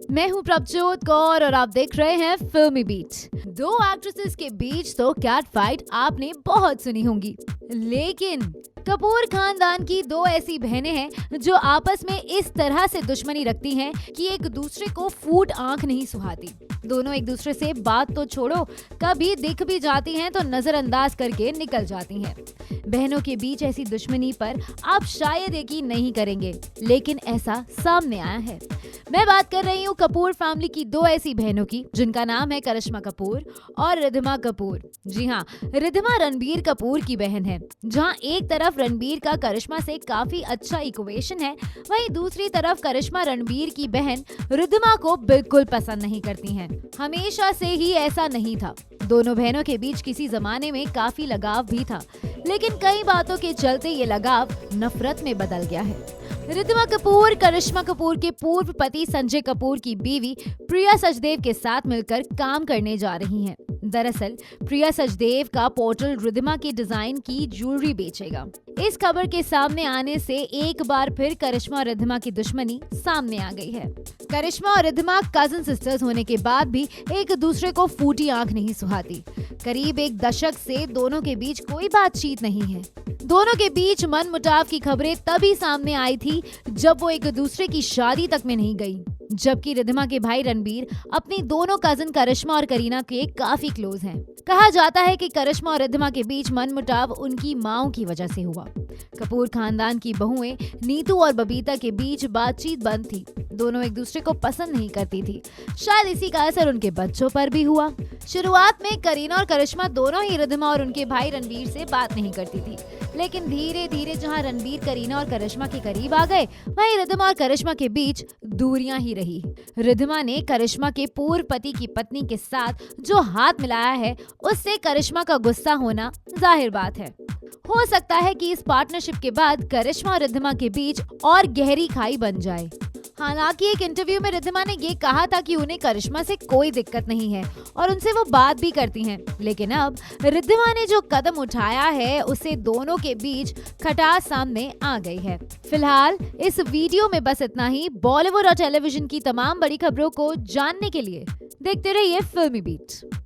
मैं हूँ प्रभजोत कौर और आप देख रहे हैं फिल्मी बीट। दो एक्ट्रेसेस के बीच तो कैट फाइट आपने बहुत सुनी होंगी, लेकिन कपूर खानदान की दो ऐसी बहनें हैं जो आपस में इस तरह से दुश्मनी रखती हैं कि एक दूसरे को फूट आंख नहीं सुहाती। दोनों एक दूसरे से बात तो छोड़ो, कभी दिख भी जाती हैं तो नजरअंदाज करके निकल जाती हैं। बहनों के बीच ऐसी दुश्मनी पर आप शायद यकीन नहीं करेंगे, लेकिन ऐसा सामने आया है। मैं बात कर रही हूँ कपूर फैमिली की दो ऐसी बहनों की जिनका नाम है करिश्मा कपूर और रिद्धिमा कपूर। जी हाँ, रिद्धिमा रणबीर कपूर की बहन है। जहाँ एक तरफ रणबीर का करिश्मा से काफी अच्छा इक्वेशन है, वहीं दूसरी तरफ करिश्मा रणबीर की बहन रिद्धिमा को बिल्कुल पसंद नहीं करती हैं। हमेशा से ही ऐसा नहीं था। दोनों बहनों के बीच किसी जमाने में काफी लगाव भी था, लेकिन कई बातों के चलते ये लगाव नफरत में बदल गया है। रिद्धिमा कपूर करिश्मा कपूर के पूर्व पति संजय कपूर की बीवी प्रिया सचदेव के साथ मिलकर काम करने जा रही हैं। दरअसल प्रिया सचदेव का पोर्टल रिद्धिमा के डिजाइन की ज्वेलरी बेचेगा। इस खबर के सामने आने से एक बार फिर करिश्मा और रिद्धिमा की दुश्मनी सामने आ गई है। करिश्मा और रिद्धिमा कजिन सिस्टर्स होने के बाद भी एक दूसरे को फूटी आंख नहीं सुहाती। करीब एक दशक से दोनों के बीच कोई बातचीत नहीं है। दोनों के बीच मनमुटाव की खबरें तभी सामने आई थी जब वो एक दूसरे की शादी तक में नहीं गई। जबकि रिद्धिमा के भाई रणबीर अपनी दोनों कजिन करिश्मा और करीना के काफी क्लोज हैं। कहा जाता है कि करिश्मा और रिद्धिमा के बीच मनमुटाव उनकी माओं की वजह से हुआ। कपूर खानदान की बहुएं नीतू और बबीता के बीच बातचीत बंद थी। दोनों एक दूसरे को पसंद नहीं करती थी। शायद इसी का असर उनके बच्चों पर भी हुआ। शुरुआत में करीना और करिश्मा दोनों ही रिद्धिमा और उनके भाई रणबीर से बात नहीं करती थी, लेकिन धीरे धीरे जहां रणबीर करीना और करिश्मा के करीब आ गए, वहीं रिद्धिमा और करिश्मा के बीच दूरियां ही रही। रिद्धिमा ने करिश्मा के पूर्व पति की पत्नी के साथ जो हाथ मिलाया है, उससे करिश्मा का गुस्सा होना जाहिर बात है। हो सकता है कि इस पार्टनरशिप के बाद करिश्मा और रिद्धिमा के बीच और गहरी खाई बन जाए। हालांकि एक इंटरव्यू में रिद्धिमा ने ये कहा था कि उन्हें करिश्मा से कोई दिक्कत नहीं है और उनसे वो बात भी करती हैं, लेकिन अब रिद्धिमा ने जो कदम उठाया है उससे दोनों के बीच खटास सामने आ गई है। फिलहाल इस वीडियो में बस इतना ही। बॉलीवुड और टेलीविजन की तमाम बड़ी खबरों को जानने के लिए देखते रहिए फिल्मी बीट।